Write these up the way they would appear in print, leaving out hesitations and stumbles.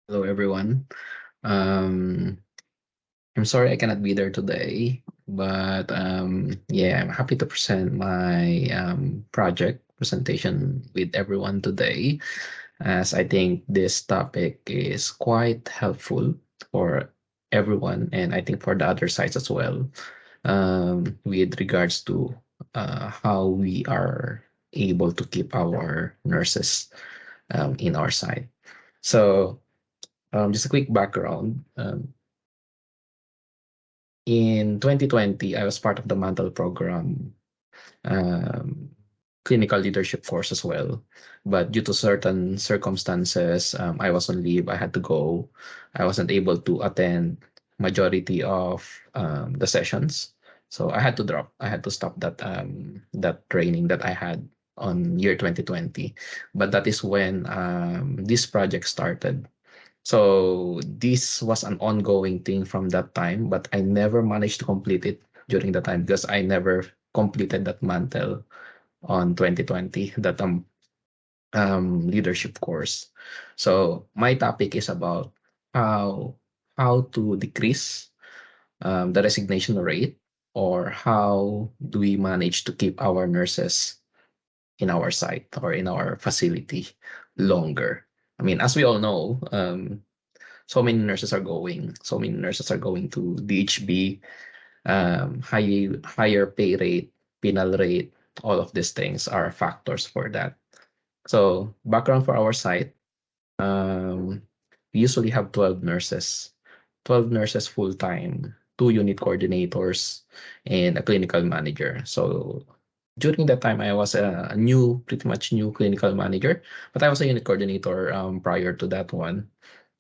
Hello, everyone. Um, I'm sorry I cannot be there today, but yeah, I'm happy to present my project presentation with everyone today, as I think this topic is quite helpful for everyone, and I think for the other sides as well, with regards to how we are able to keep our nurses in our side. So, just a quick background. In 2020, I was part of the Mantle program um, clinical leadership course as well. But due to certain circumstances, I was on leave. I had to go. I wasn't able to attend majority of the sessions, so I had to drop. I had to stop that training that I had on year 2020. But that is when this project started. So this was an ongoing thing from that time, but I never managed to complete it during that time because I never completed that mantle on 2020, that leadership course. So my topic is about how how to decrease the resignation rate, or how do we manage to keep our nurses in our site or in our facility longer. I mean, as we all know, so many nurses are going to DHB, higher pay rate, penal rate, all of these things are factors for that. So background for our site, um, we usually have 12 nurses full time, two unit coordinators, and a clinical manager. So during that time, I was a new, pretty much new clinical manager, but I was a unit coordinator prior to that one.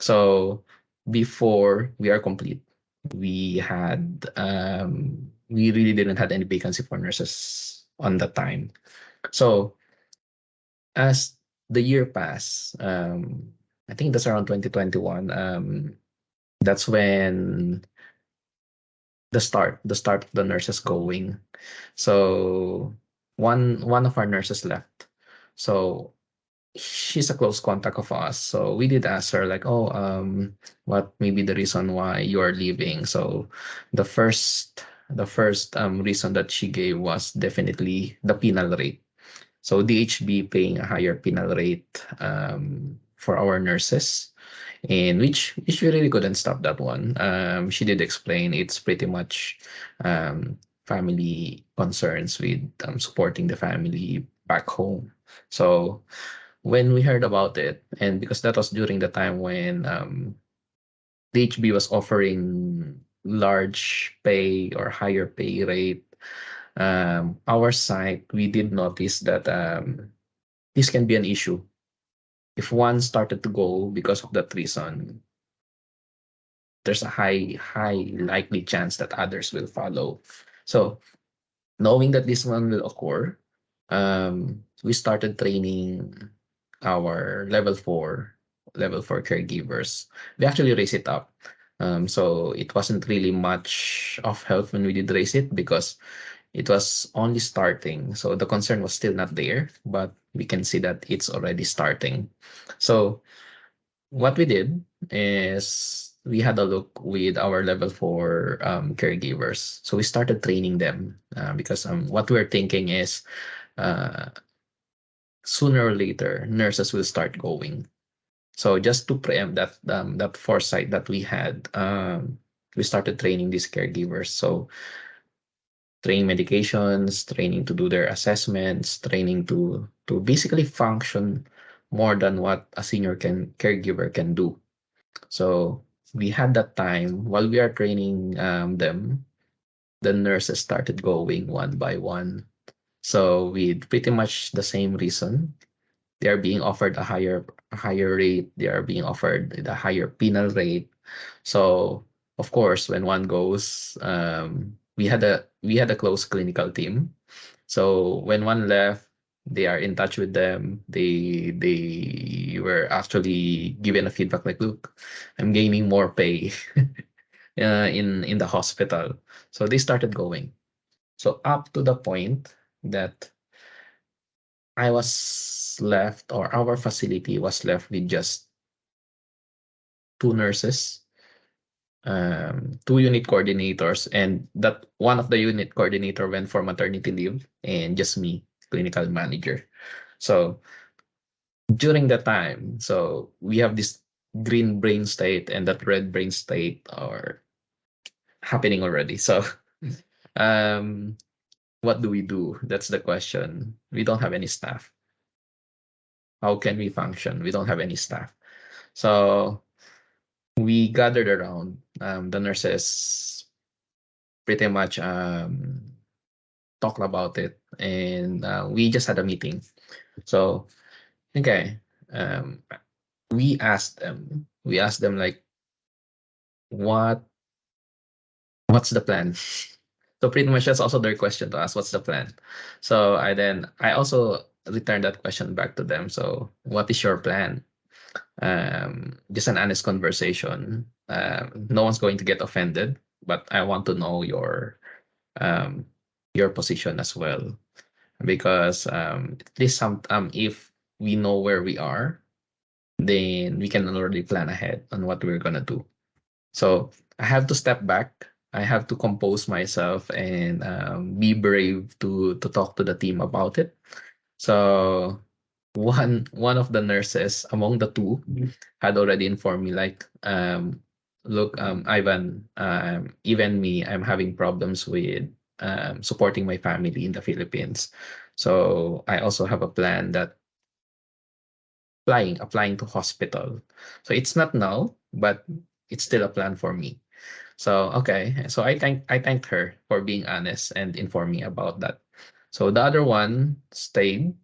So before we are complete, we really didn't have any vacancy for nurses on that time. So as the year passed, I think that's around 2021. That's when the start of the nurses going. So one of our nurses left. So she's a close contact of us. So we did ask her like, oh, what may be the reason why you are leaving? So the first reason that she gave was definitely the penal rate. So DHB paying a higher penal rate for our nurses, and which we really couldn't stop that one. She did explain it's pretty much family concerns with supporting the family back home. So when we heard about it, and because that was during the time when DHB was offering large pay or higher pay rate, our site, we did notice that this can be an issue. If one started to go because of that reason, there's a high likely chance that others will follow. So knowing that this one will occur, we started training our level four caregivers. We actually raised it up. So it wasn't really much of help when we did raise it because it was only starting. So the concern was still not there, but we can see that it's already starting. So what we did is we had a look with our level four caregivers. So we started training them because what we're thinking is uh, sooner or later nurses will start going. So just to preempt that foresight that we had, we started training these caregivers. So training medications, training to do their assessments, training to basically function more than what a senior caregiver can do. So we had that time while we are training them, the nurses started going one by one. So with pretty much the same reason, they are being offered a higher rate. They are being offered the higher penal rate. So of course, when one goes, we had a close clinical team. So when one left, they are in touch with them. They were actually given a feedback like, look, I'm gaining more pay in the hospital. So they started going. So up to the point that I was left, or our facility was left with just two nurses, two unit coordinators, and that one of the unit coordinator went for maternity leave, and just me, clinical manager. So during that time, so we have this green brain state and that red brain state are happening already. So um, what do we do? That's the question. We don't have any staff. How can we function? We don't have any staff. So we gathered around. The nurses pretty much talked about it, and we just had a meeting. So okay, um, we asked them. We asked them like, what what's the plan? So pretty much that's also their question to us. What's the plan? So I also returned that question back to them. So what is your plan? Just an honest conversation. No one's going to get offended, but I want to know um, your position as well, because at least if we know where we are, then we can already plan ahead on what we're gonna do. So I have to step back. I have to compose myself and be brave to talk to the team about it. So one of the nurses among the two had already informed me like, look, Ivan, even me, I'm having problems with supporting my family in the Philippines. So I also have a plan that applying to hospital. So it's not now, but it's still a plan for me. So okay, so I thanked her for being honest and inform me about that. So the other one stayed.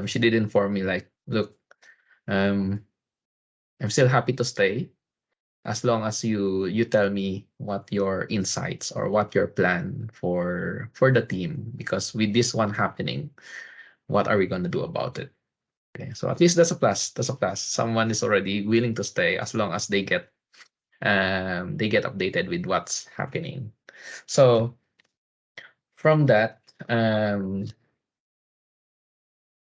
She did inform me like, look, um, I'm still happy to stay as long as you tell me what your insights or what your plan for the team, because with this one happening, what are we going to do about it? Okay, so at least that's a plus. That's a plus. Someone is already willing to stay as long as they get updated with what's happening. So from that,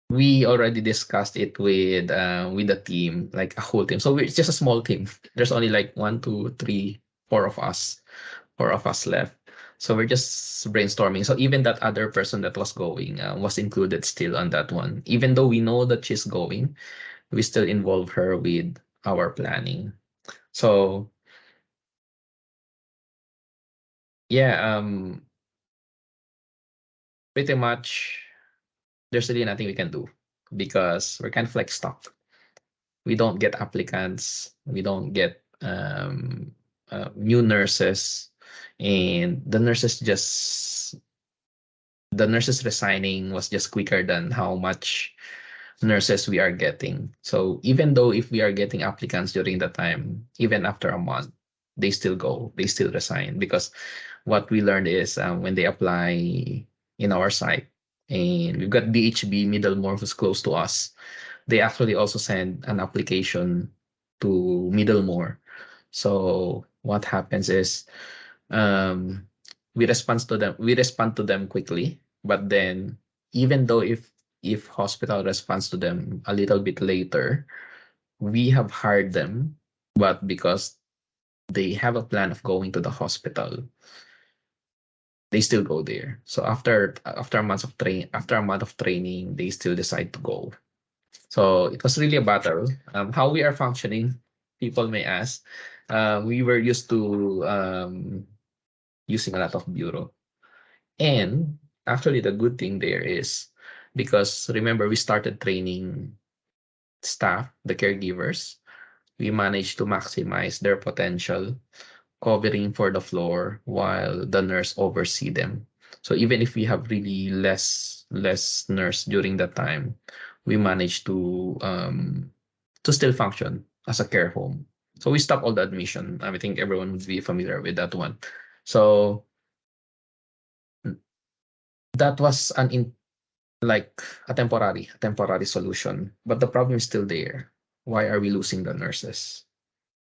we already discussed it with the team, like a whole team. So it's just a small team. There's only like one, two, three, four of us left. So we're just brainstorming. So even that other person that was going was included still on that one. Even though we know that she's going, we still involve her with our planning. So yeah, pretty much there's really nothing we can do because we're kind of like stuck. We don't get applicants, we don't get new nurses, and the nurses resigning was just quicker than how much nurses we are getting. So even though if we are getting applicants during the time, even after a month, they still resign, because what we learned is when they apply in our site, and we've got DHB Middlemore who's close to us, they actually also send an application to Middlemore. So what happens is um, we respond to them quickly, but then even though if hospital responds to them a little bit later, we have hired them, but because they have a plan of going to the hospital, they still go there. So after a month of training, they still decide to go. So it was really a battle. How we are functioning, people may ask. We were used to using a lot of bureau. And actually, the good thing there is because remember, we started training staff, the caregivers. We managed to maximize their potential, covering for the floor while the nurse oversee them. So even if we have really less nurse during that time, we managed to still function as a care home. So we stopped all the admission. I think everyone would be familiar with that one. So that was like a temporary solution, but the problem is still there. Why are we losing the nurses?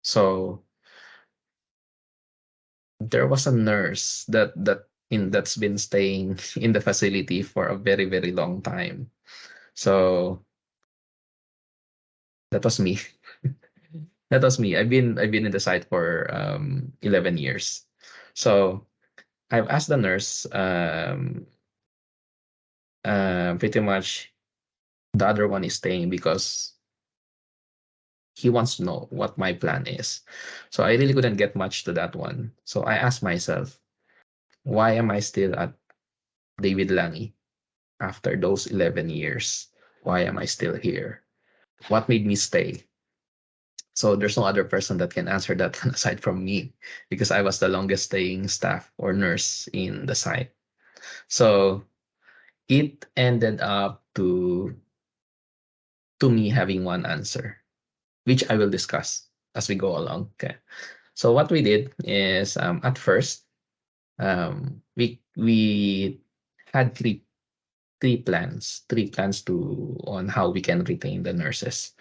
So there was a nurse that's been staying in the facility for a very long time. So that was me. That was me. I've been in the site for 11 years. So I've asked the nurse pretty much the other one is staying because he wants to know what my plan is. So I really couldn't get much to that one. So I asked myself, why am I still at David Langi after those 11 years? Why am I still here? What made me stay? So there's no other person that can answer that aside from me because I was the longest staying staff or nurse in the site. So it ended up to me having one answer, which I will discuss as we go along. Okay. So what we did is at first we had three plans to on how we can retain the nurses.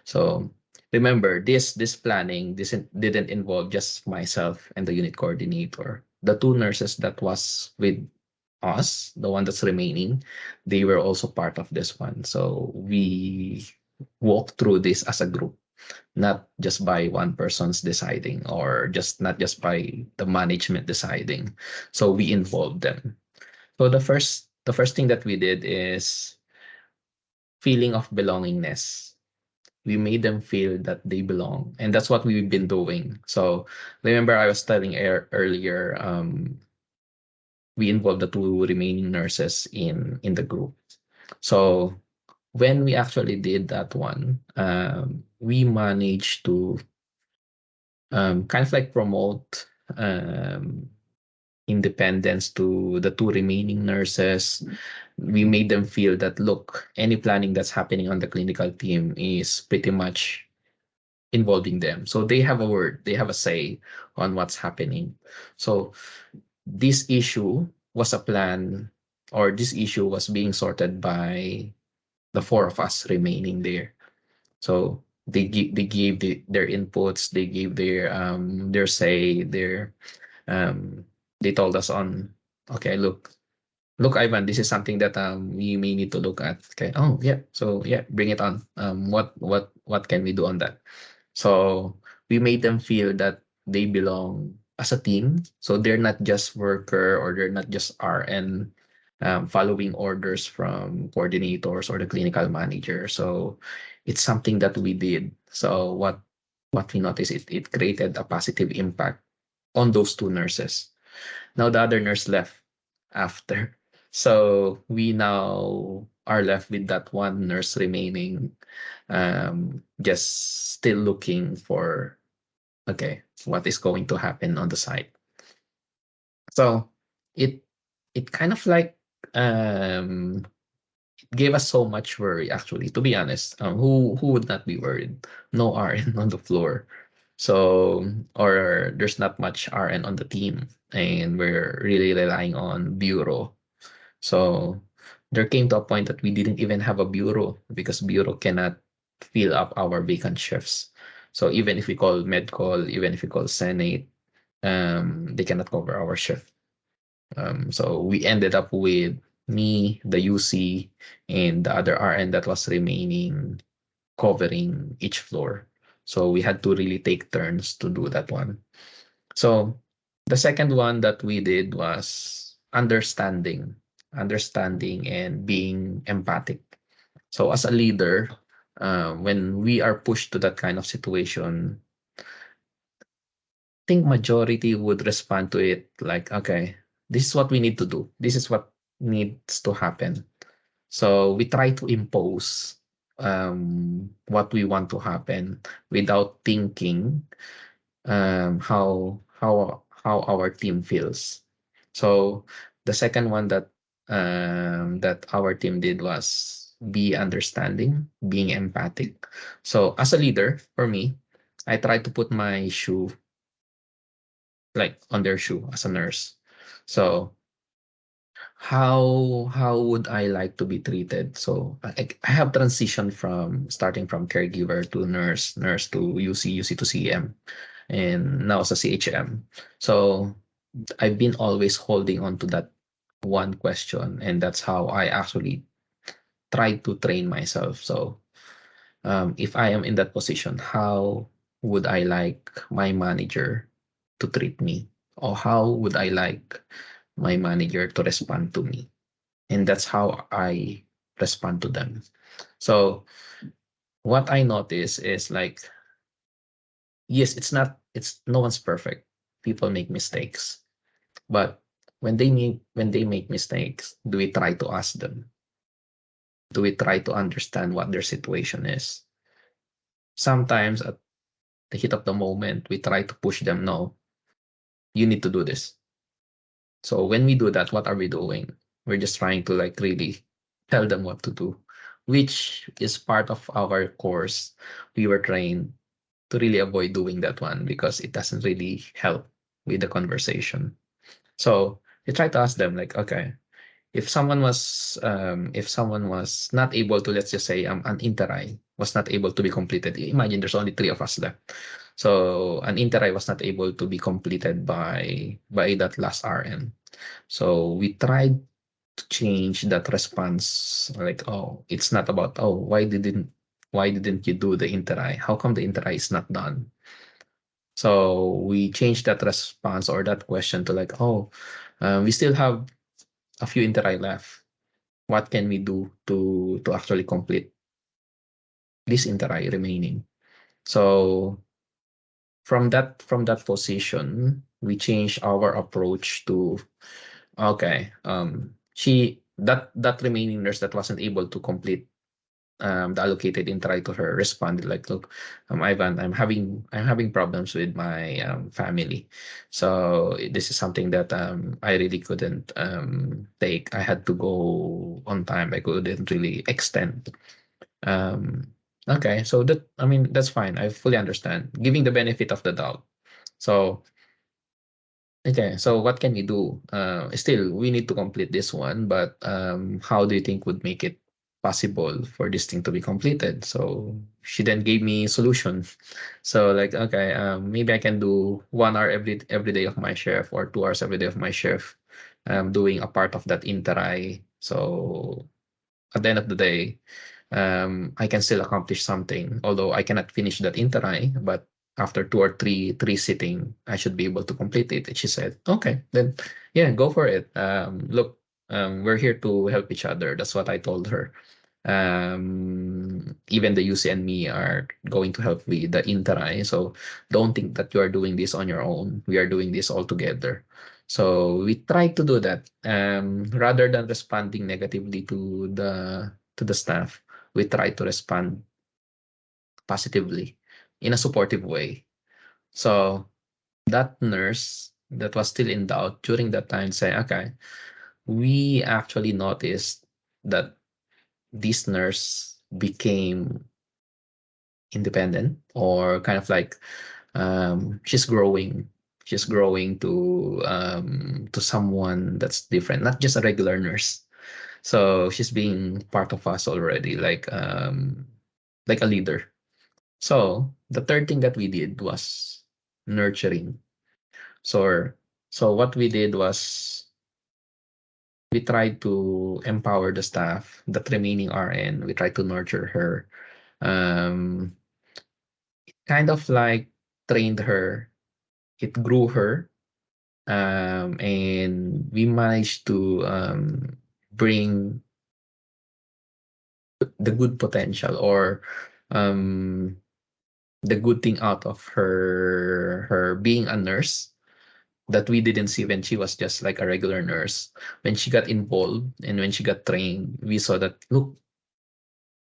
So remember this planning this didn't involve just myself and the unit coordinator. The two nurses that was with us, the one that's remaining, they were also part of this one. So we walked through this as a group, not just by one person's deciding or just not just by the management deciding. So we involved them. So the first thing that we did is feeling of belongingness. We made them feel that they belong, and that's what we've been doing. So remember I was telling earlier, we involved the two remaining nurses in the group. So when we actually did that one, we managed to kind of like promote um, independence to the two remaining nurses. We made them feel that, look, any planning that's happening on the clinical team is pretty much involving them. So they have a word, they have a say on what's happening. So this issue was a plan, or this issue was being sorted by the four of us remaining there. So they gave their inputs, they gave their say, um they told us on, okay, look, Ivan, this is something that we may need to look at. Okay, oh yeah, so yeah, bring it on. What can we do on that? So we made them feel that they belong as a team. So they're not just worker, or they're not just RN following orders from coordinators or the clinical manager. So it's something that we did. So what we noticed, it created a positive impact on those two nurses. Now the other nurse left after. So we now are left with that one nurse remaining, just still looking for, okay, what is going to happen on the site. So it it kind of like um gave us so much worry, actually, to be honest. Who would not be worried? No RN on the floor. So, or there's not much RN on the team, and we're really relying on bureau. So there came to a point that we didn't even have a bureau because bureau cannot fill up our vacant shifts. So even if we call med call, even if we call senate, they cannot cover our shift. So we ended up with me, the UC, and the other RN that was remaining covering each floor. So we had to really take turns to do that one. So the second one that we did was understanding and being empathic. So as a leader, when we are pushed to that kind of situation, I think majority would respond to it like, okay, this is what we need to do. This is what needs to happen. So we try to impose what we want to happen without thinking how our team feels. So the second one that our team did was be understanding, being empathic. So as a leader, for me, I try to put my shoe like on their shoe as a nurse. So how would I like to be treated? So I have transitioned from starting from caregiver to nurse, nurse to UC, UC to CM, and now as a CHM. So I've been always holding on to that one question, and that's how I actually try to train myself. So if I am in that position, would I like my manager to treat me? Or how would I like my manager to respond to me? And that's how I respond to them. So what I notice is like, yes, it's no one's perfect. People make mistakes. But when they make mistakes, do we try to ask them? Do we try to understand what their situation is? Sometimes at the heat of the moment, we try to push them, no, you need to do this. So when we do that, what are we doing? We're just trying to like really tell them what to do, which is part of our course. We were trained to really avoid doing that one because it doesn't really help with the conversation. So you try to ask them like, okay, if someone was not able to, let's just say an interai was not able to be completed. Imagine there's only three of us left. So an interai was not able to be completed by that last RM. So we tried to change that response, like, oh, it's not about, oh, why didn't you do the interai? How come the interai is not done? So we changed that response or that question to like, oh, we still have a few interai left. What can we do to actually complete this interai remaining? So from that position, we changed our approach to, okay, that remaining nurse that wasn't able to complete the allocated interai to her responded like, look, Ivan, I'm having problems with my family, so this is something that I really couldn't take. I had to go on time. I couldn't really extend. um okay, so that, I mean, that's fine. I fully understand, giving the benefit of the doubt. So okay, so what can we do? Still, we need to complete this one, but how do you think would make it possible for this thing to be completed? So she then gave me solution. So like, okay, maybe I can do 1 hour every day of my shift, or 2 hours every day of my shift, doing a part of that interai. So at the end of the day, I can still accomplish something, although I cannot finish that interai, but after two or three sitting, I should be able to complete it. And she said, okay, then yeah, go for it. Look, we're here to help each other. That's what I told her. Even the UC and me are going to help with the interai. So don't think that you are doing this on your own. We are doing this all together. So we try to do that. Rather than responding negatively to the staff, we try to respond positively in a supportive way. So that nurse that was still in doubt during that time say, okay, we actually noticed that this nurse became independent, or kind of like, she's growing to someone that's different, not just a regular nurse. So she's being part of us already, like a leader. So the third thing that we did was nurturing. So so what we did was we tried to empower the staff, that remaining RN. We tried to nurture her, um, kind of like trained her. It grew her, and we managed to bring the good potential, or um, the good thing out of her being a nurse that we didn't see when she was just like a regular nurse. When she got involved and when she got trained, we saw that, look,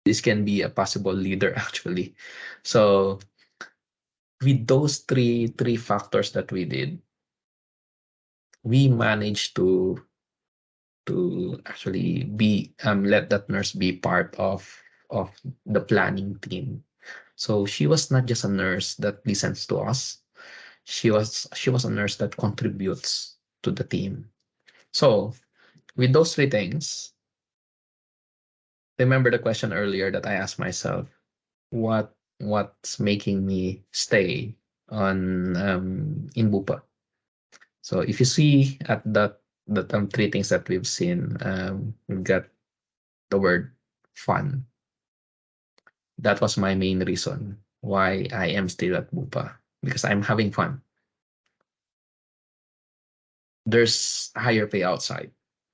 this can be a possible leader actually. So with those three factors that we did, we managed to actually be let that nurse be part of the planning team. So she was not just a nurse that listens to us. She was a nurse that contributes to the team. So with those three things, remember the question earlier that I asked myself, what's making me stay on in Bupa? So if you see at that three things that we've seen, we've got the word fun. That was my main reason why I am still at Bupa, because I'm having fun. There's higher pay outside.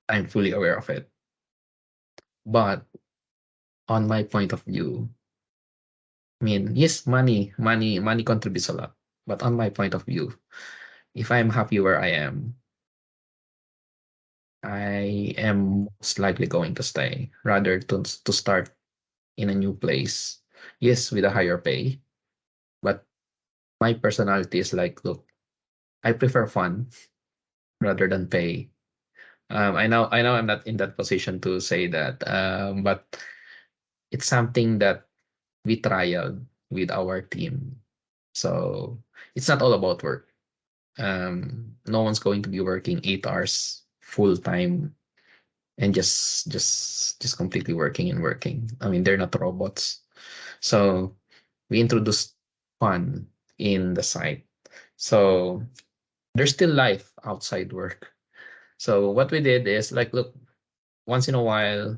I'm fully aware of it. But on my point of view, I mean, yes, money contributes a lot. But on my point of view, if I'm happy where I am most likely going to stay rather to start in a new place. Yes, with a higher pay, but my personality is like, look, I prefer fun rather than pay. I know I'm not in that position to say that, but it's something that we trialed with our team. So it's not all about work. No one's going to be working 8 hours full time and just completely working and working. I mean, they're not robots. So we introduced fun in the site. So there's still life outside work. So what we did is like, look, once in a while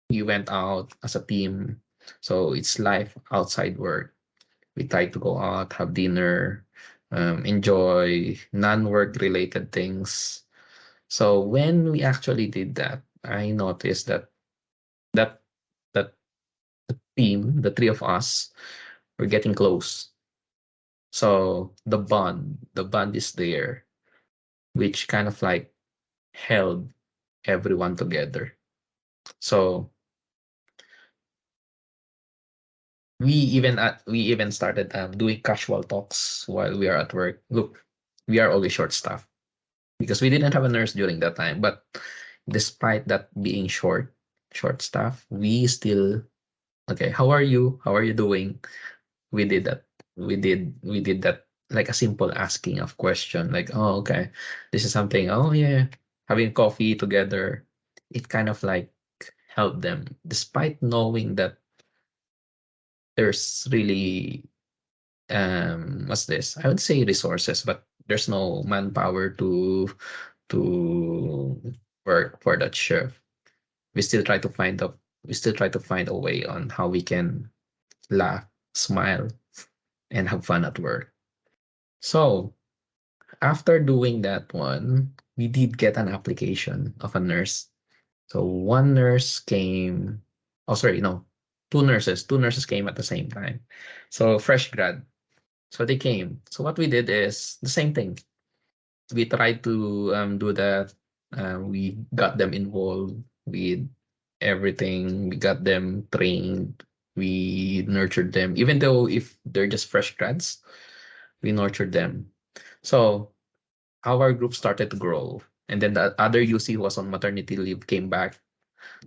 we went out as a team. So it's life outside work. We try to go out, have dinner, enjoy non-work related things. So when we actually did that, I noticed that that team, the three of us, were getting close. So the bond is there, which kind of like held everyone together. So we even started doing casual talks while we are at work. Look, we are always short staffed because we didn't have a nurse during that time. But despite that being short staff, we still okay. How are you? How are you doing? We did that. We did that like a simple asking of question like, oh, okay, this is something. Oh yeah, having coffee together. It kind of like helped them, despite knowing that there's really what's this? I would say resources, but there's no manpower to work for that shift. We still try to find a we still try to find a way on how we can laugh, smile, and have fun at work. So after doing that one, we did get an application of a nurse. So one nurse came. Oh, sorry, no, two nurses. Two nurses came at the same time. So fresh grad. So they came. So what we did is the same thing. We tried to do that. We got them involved with everything. We got them trained. We nurtured them, even though if they're just fresh grads, we nurtured them. So our group started to grow. And then the other UC who was on maternity leave came back.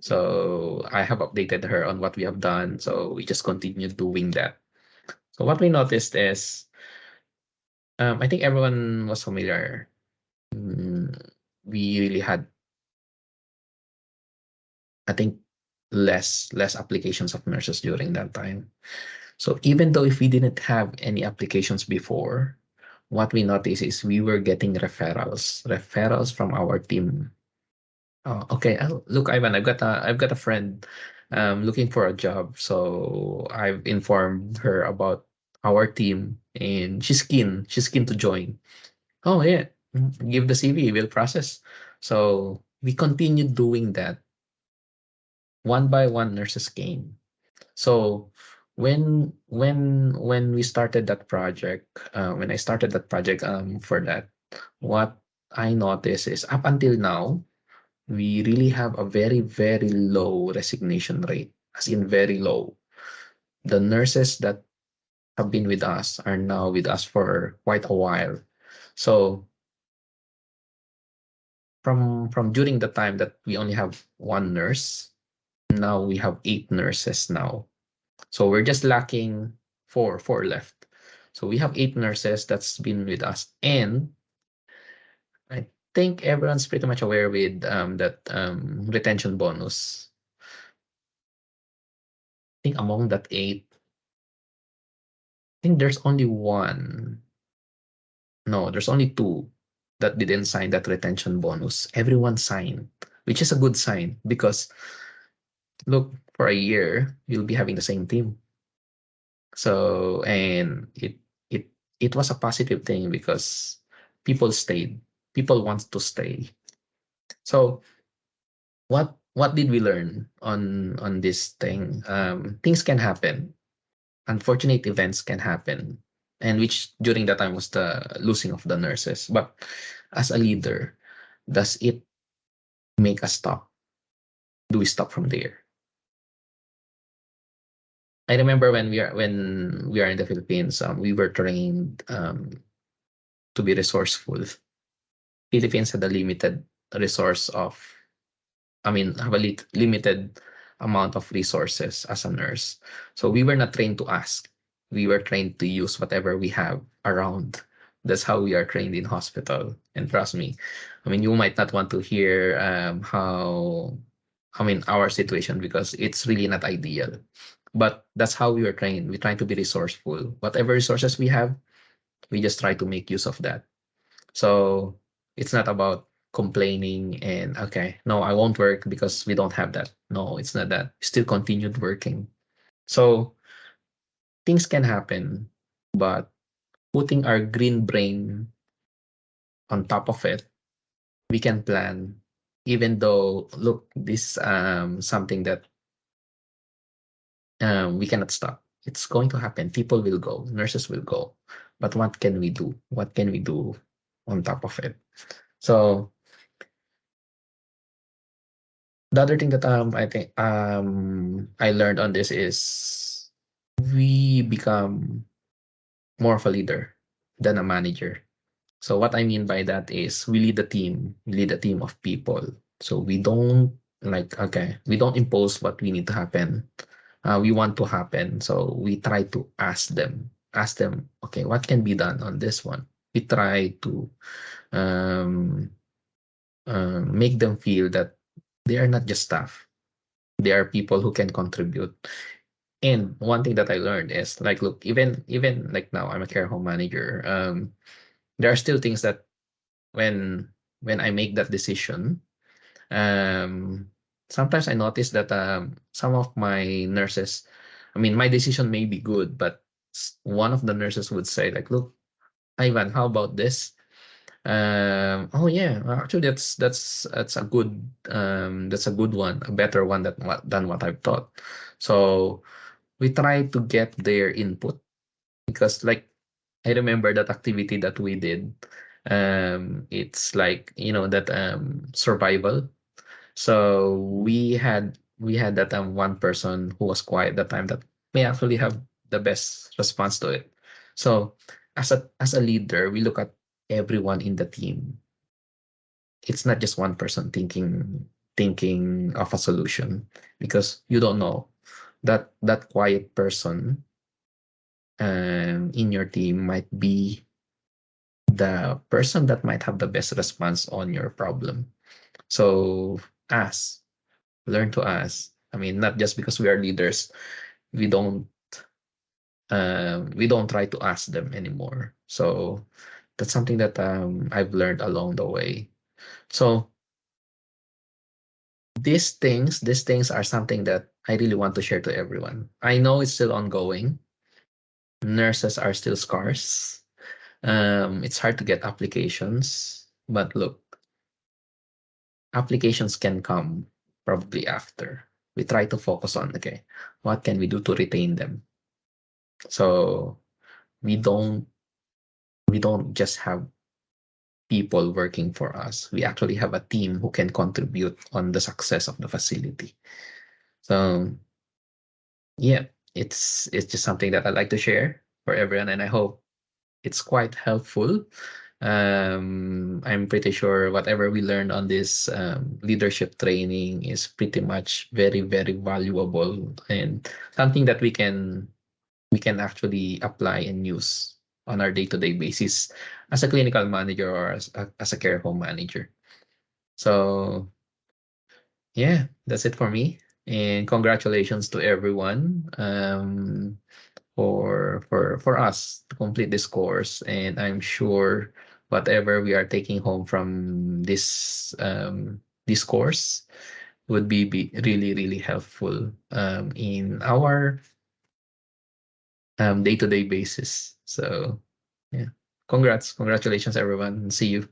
So I have updated her on what we have done. So we just continued doing that. So what we noticed is, I think everyone was familiar. Mm, we really had, I think, less applications of nurses during that time. So even though if we didn't have any applications before, what we noticed is we were getting referrals from our team. Oh, okay. Look, Ivan, I've got a friend looking for a job. So I've informed her about our team and she's keen to join. Oh yeah. Give the CV, we'll process. So we continued doing that. One by one nurses came. So when we started that project, when I started that project for that, what I noticed is up until now, we really have a very, very low resignation rate, as in very low. The nurses that have been with us are now with us for quite a while. So from during the time that we only have one nurse, now we have 8 nurses now. So we're just lacking four left. So we have 8 nurses that's been with us, and I think everyone's pretty much aware with that retention bonus. I think among that 8, I think there's only one. No, there's only 2 that didn't sign that retention bonus. Everyone signed, which is a good sign because look, for a year, you'll be having the same team. So and it was a positive thing because people stayed. People want to stay. So what did we learn on this thing? Things can happen. Unfortunate events can happen, and which during that time was the losing of the nurses. But as a leader, does it make us stop? Do we stop from there? I remember when we are in the Philippines, we were trained to be resourceful. Philippines had a limited resource of, I mean, have a limited amount of resources as a nurse. So we were not trained to ask. We were trained to use whatever we have around. That's how we are trained in hospital. And trust me, I mean, you might not want to hear how, I mean, our situation because it's really not ideal. But that's how we were trained. We try to be resourceful. Whatever resources we have, we just try to make use of that. So it's not about complaining and okay, no, I won't work because we don't have that. No, it's not that. We still continued working. So things can happen, but putting our green brain on top of it, we can plan. Even though, look, this something that we cannot stop. It's going to happen. People will go, nurses will go. But what can we do? What can we do on top of it? So the other thing that I think I learned on this is we become more of a leader than a manager. So what I mean by that is we lead the team, we lead a team of people. So we don't like okay, we don't impose what we need to happen. We want to happen. So we try to ask them, okay, what can be done on this one? We try to um, make them feel that they are not just staff. They are people who can contribute. And one thing that I learned is like, look, even like now, I'm a care home manager. There are still things that when when I make that decision, um, sometimes I notice that some of my nurses, I mean, my decision may be good, but one of the nurses would say like, look, Ivan, how about this? Oh yeah, actually that's a good that's a good one, a better one than what I've thought. So we try to get their input because like I remember that activity that we did. It's like that survival. So we had that one person who was quiet that time that may actually have the best response to it. So as a leader, we look at everyone in the team. It's not just one person thinking of a solution because you don't know that quiet person in your team might be the person that might have the best response on your problem. So ask, learn to ask. I mean, not just because we are leaders, we don't we don't try to ask them anymore. So that's something that I've learned along the way. So these things are something that I really want to share to everyone. I know it's still ongoing. Nurses are still scarce. It's hard to get applications, but look, applications can come probably after. We try to focus on okay, what can we do to retain them? So we don't we don't just have people working for us. We actually have a team who can contribute on the success of the facility. So yeah, it's just something that I'd like to share for everyone, and I hope it's quite helpful. I'm pretty sure whatever we learned on this leadership training is pretty much very, very valuable and something that we can actually apply and use on our day-to-day basis as a clinical manager or as a care home manager. So yeah, that's it for me. And congratulations to everyone. For us to complete this course, and I'm sure whatever we are taking home from this course would be really really helpful in our day-to-day basis. So yeah, congratulations everyone. See you.